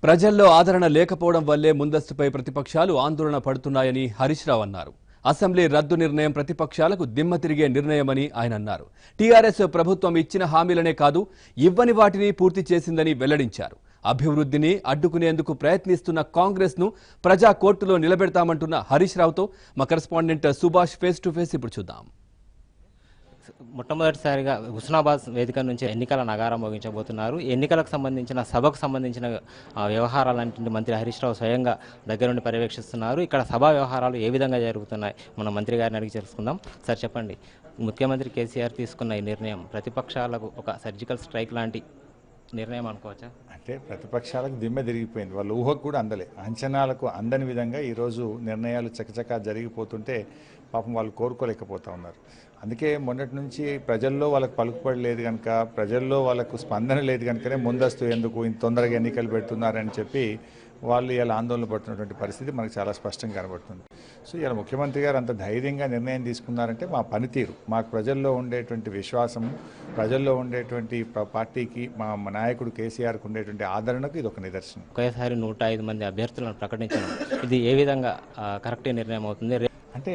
ప్రజల్లో ఆదరణ లేకపోవడం వల్లే ముందస్తుపై ప్రతిపక్షాలు ఆందోళన పడుతున్నాయని హరీష్ రావు అన్నారు. అసెంబ్లీ రద్దు నిర్ణయం ప్రతిపక్షాలకు దిమ్మ తిరిగే నిర్ణయమని ఆయన అన్నారు. టీఆర్ఎస్ ప్రభుత్వం ఇచ్చిన హామీలనే కాదు, ఇవ్వని వాటిని పూర్తి చేసిందని వెల్లడించారు. అభివృద్ధిని అడ్డుకునేందుకు ప్రయత్నిస్తున్న కాంగ్రెస్ ను ప్రజా కోర్టులో నిలబెడతామంటున్న హరీష్ రావుతో మా correspondent Subhash face to face ఇప్పుడు చూద్దాం. మొట్టమొదటిసారిగా హుస్నాబాద్ వేదిక నుంచి ఎన్నికల నగారం మోగించబోతున్నారు. ఎన్నికలకు సంబంధించిన సభకు సంబంధించిన వ్యవహారాలన్నింటినీ మంత్రి హరీష్ రావు స్వయంగా దగ్గరుండి పర్యవేక్షిస్తున్నారు. ఇక్కడ సభా వ్యవహారాలు ఏ విధంగా జరుగుతున్నాయి మన మంత్రి గారిని అడిగి తెలుసుకుందాం. సార్ చెప్పండి, ముఖ్యమంత్రి కేసీఆర్ తీసుకున్న ఈ నిర్ణయం ప్రతిపక్షాలకు ఒక సర్జికల్ స్ట్రైక్ లాంటి నిర్ణయం అనుకోవచ్చా? అంటే ప్రతిపక్షాలకు దిమ్మె తిరిగిపోయింది. వాళ్ళ ఊహకు కూడా అందలే, అంచనాలకు అందని విధంగా ఈరోజు నిర్ణయాలు చకచకా జరిగిపోతుంటే పాపం వాళ్ళు కోరుకోలేకపోతూ ఉన్నారు. అందుకే మొన్నటి నుంచి ప్రజల్లో వాళ్ళకు పలుకుబడి లేదు కనుక, ప్రజల్లో వాళ్ళకు స్పందన లేదు కనుకనే ముందస్తు ఎందుకు ఇంత తొందరగా ఎన్నికలు పెడుతున్నారని చెప్పి వాళ్ళు ఇలా ఆందోళన పడుతున్నటువంటి పరిస్థితి మనకు చాలా స్పష్టంగా కనబడుతుంది. సో ఇలా ముఖ్యమంత్రి గారు అంత ధైర్యంగా నిర్ణయం తీసుకున్నారంటే మా పనితీరు, మాకు ప్రజల్లో ఉండేటువంటి విశ్వాసము, ప్రజల్లో ఉండేటువంటి పార్టీకి మా నాయకుడు కేసీఆర్కి ఉండేటువంటి ఆదరణకు ఇది ఒక నిదర్శనం. ఒకేసారి 105 మంది అభ్యర్థులను ప్రకటించడం ఇది ఏ విధంగా కరెక్ట్ నిర్ణయం అవుతుంది? అంటే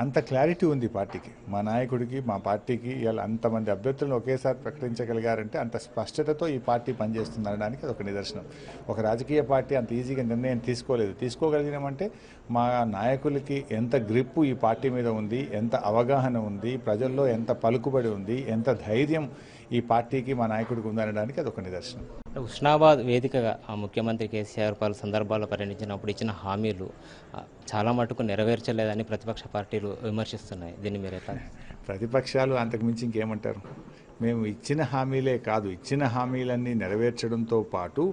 అంత క్లారిటీ ఉంది పార్టీకి, మా నాయకుడికి, మా పార్టీకి. ఇలా అంతమంది అభ్యర్థులను ఒకేసారి ప్రకటించగలిగారంటే అంత స్పష్టతతో ఈ పార్టీ పనిచేస్తుందనడానికి అది ఒక నిదర్శనం. ఒక రాజకీయ పార్టీ అంత ఈజీగా నిర్ణయం తీసుకోగలిగినామంటే మా నాయకులకి ఎంత గ్రిప్పు ఈ పార్టీ మీద ఉంది, ఎంత అవగాహన ఉంది, ప్రజల్లో ఎంత పలుకుబడి ఉంది, ఎంత ధైర్యం ఈ పార్టీకి మా నాయకుడికి ఉందనడానికి అది ఒక నిదర్శనం. హుస్నాబాద్ వేదికగా ముఖ్యమంత్రి కేసీఆర్ పలు సందర్భాల్లో పర్యటించినప్పుడు ఇచ్చిన హామీలు చాలా మటుకు నెరవేర్చలేదని ప్రతిపక్ష పార్టీలు విమర్శిస్తున్నాయి. దీన్ని మీరు ఎట్లా? ప్రతిపక్షాలు అంతకుమించి ఇంకేమంటారు? మేము ఇచ్చిన హామీలే కాదు, ఇచ్చిన హామీలన్నీ నెరవేర్చడంతో పాటు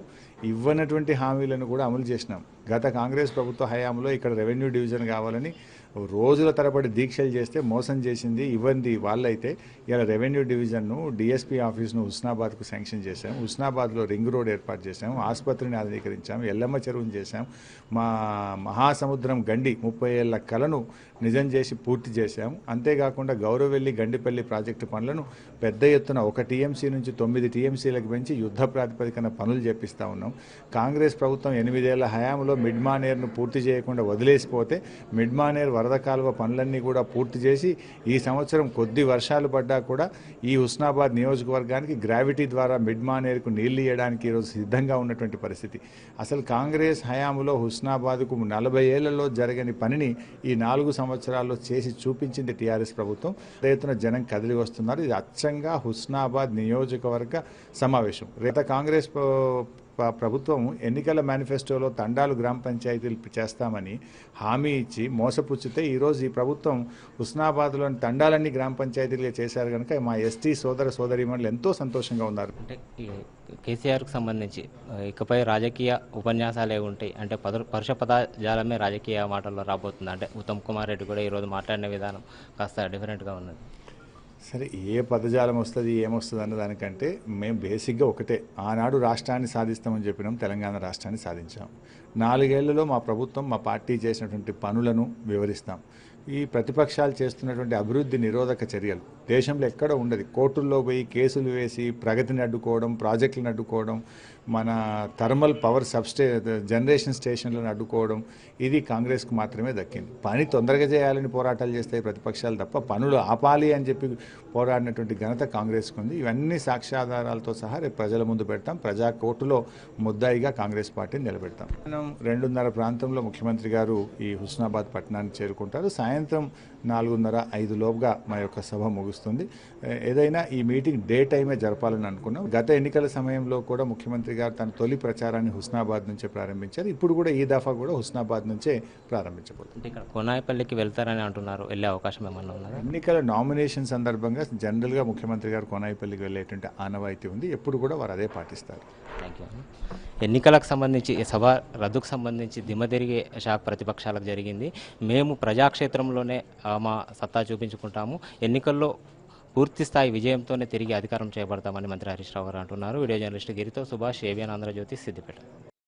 ఇవ్వనటువంటి హామీలను కూడా అమలు చేసినాం. గత కాంగ్రెస్ ప్రభుత్వ హయాంలో ఇక్కడ రెవెన్యూ డివిజన్ కావాలని రోజుల తరబడి దీక్షలు చేస్తే మోసం చేసింది ఇవ్వండి వాళ్ళైతే. ఇలా రెవెన్యూ డివిజన్ను, డిఎస్పీ ఆఫీస్ను హుస్నాబాద్కు శాంక్షన్ చేశాం. హుస్నాబాద్లో రింగ్ రోడ్ ఏర్పాటు చేశాం, ఆసుపత్రిని ఆధునీకరించాం, ఎల్లమ్మ చెరువును చేశాం, మా మహాసముద్రం గండి 30 ఏళ్ల కలను నిజం చేసి పూర్తి చేశాం. అంతేకాకుండా గౌరవెల్లి గండిపల్లి ప్రాజెక్టు పనులను పెద్ద ఎత్తున 1 టీఎంసీ నుంచి 9 టీఎంసీలకు పెంచి యుద్ధ ప్రాతిపదికన పనులు చేపిస్తూ ఉన్నాం. కాంగ్రెస్ ప్రభుత్వం 8 ఏళ్ల హయాంలో మిడ్మానేర్ను పూర్తి చేయకుండా వదిలేసిపోతే మిడ్మానేర్ వరద కాలువ పనులన్నీ కూడా పూర్తి చేసి ఈ సంవత్సరం కొద్ది వర్షాలు పడ్డా కూడా ఈ హుస్నాబాద్ నియోజకవర్గానికి గ్రావిటీ ద్వారా మిడ్మానేర్కు నీళ్లు ఇవ్వడానికి ఈరోజు సిద్ధంగా ఉన్నటువంటి పరిస్థితి. అసలు కాంగ్రెస్ హయాంలో హుస్నాబాద్కు 40 ఏళ్లలో జరగని పనిని ఈ 4 సంవత్సరాల్లో చేసి చూపించింది టీఆర్ఎస్ ప్రభుత్వం. రైతున జనం కదిలి వస్తున్నారు. ఇది అచ్చంగా హుస్నాబాద్ నియోజకవర్గ సమావేశం. రేత కాంగ్రెస్ ప్రభుత్వం ఎన్నికల మేనిఫెస్టోలో తండాలు గ్రామ పంచాయతీలు చేస్తామని హామీ ఇచ్చి మోసపుచ్చితే ఈరోజు ఈ ప్రభుత్వం హుస్నాబాద్లోని తండాలన్నీ గ్రామ పంచాయతీలుగా చేశారు కనుక మా ఎస్టీ సోదరీమణులు ఎంతో సంతోషంగా ఉన్నారు. అంటే కేసీఆర్కు సంబంధించి ఇకపై రాజకీయ ఉపన్యాసాలే ఉంటాయి అంటే పరుష పదజాలమే రాజకీయ మాటల్లో రాబోతుంది. అంటే ఉత్తమ్ కుమార్ రెడ్డి కూడా ఈరోజు మాట్లాడిన విధానం కాస్త డిఫరెంట్గా ఉన్నది. సరే, ఏ పదజాలం వస్తుంది ఏమొస్తుంది అన్న దానికంటే మేము బేసిక్గా ఒకటే, ఆనాడు రాష్ట్రాన్ని సాధిస్తామని చెప్పినాం, తెలంగాణ రాష్ట్రాన్ని సాధించాం. 4 ఏళ్లలో మా ప్రభుత్వం, మా పార్టీ చేసినటువంటి పనులను వివరిస్తాం. ఈ ప్రతిపక్షాలు చేస్తున్నటువంటి అభివృద్ధి నిరోధక చర్యలు దేశంలో ఎక్కడ ఉండదు. కోర్టుల్లో పోయి కేసులు వేసి ప్రగతిని అడ్డుకోవడం, ప్రాజెక్టులను అడ్డుకోవడం, మన థర్మల్ పవర్ జనరేషన్ స్టేషన్లను అడ్డుకోవడం, ఇది కాంగ్రెస్కు మాత్రమే దక్కింది. పని తొందరగా చేయాలని పోరాటాలు చేస్తాయి ప్రతిపక్షాలు తప్ప పనులు ఆపాలి అని చెప్పి పోరాడినటువంటి ఘనత కాంగ్రెస్కు ఉంది. ఇవన్నీ సాక్ష్యాధారాలతో సహా రేపు ప్రజల ముందు పెడతాం. ప్రజా కోర్టులో ముద్దాయిగా కాంగ్రెస్ పార్టీని నిలబెడతాం. 2:30 ప్రాంతంలో ముఖ్యమంత్రి గారు ఈ హుస్నాబాద్ పట్టణాన్ని చేరుకుంటారు. సాయంత్రం 4:30-5 లోపుగా మా యొక్క సభ ముగుస్తుంది. ఏదైనా ఈ మీటింగ్ డే టైమే జరపాలని అనుకున్నాం. గత ఎన్నికల సమయంలో కూడా ముఖ్యమంత్రి గారు తన తొలి ప్రచారాన్ని హుస్నాబాద్ నుంచే ప్రారంభించారు. ఇప్పుడు కూడా ఈ దఫా కూడా హుస్నాబాద్ నుంచే ప్రారంభించబోతుంది. ఇక్కడ కోనాయిపల్లికి వెళ్తారని అంటున్నారు, వెళ్ళే అవకాశం ఏమన్నా ఉన్నదా? ఎన్నికల నామినేషన్ సందర్భంగా జనరల్గా ముఖ్యమంత్రి గారు కోనాయిపల్లికి వెళ్ళేటువంటి ఆనవాయితీ ఉంది. ఎప్పుడు కూడా వారు అదే పాటిస్తారు. Thank you. ఎన్నికలకు సంబంధించి సభ రద్దుకు సంబంధించి దిమ్మతిరిగే షాక్ ప్రతిపక్షాలకు జరిగింది. మేము ప్రజాక్షేత్రంలోనే మా సత్తా చూపించుకుంటాము, ఎన్నికల్లో పూర్తి స్థాయి విజయంతోనే తిరిగి అధికారం చేపడతామని మంత్రి హరీష్ రావు గారు అంటున్నారు. వీడియో జర్నలిస్ట్ గిరితో సుభాష్, ఏబిఎన్ ఆంధ్రజ్యోతి, సిద్దిపేట.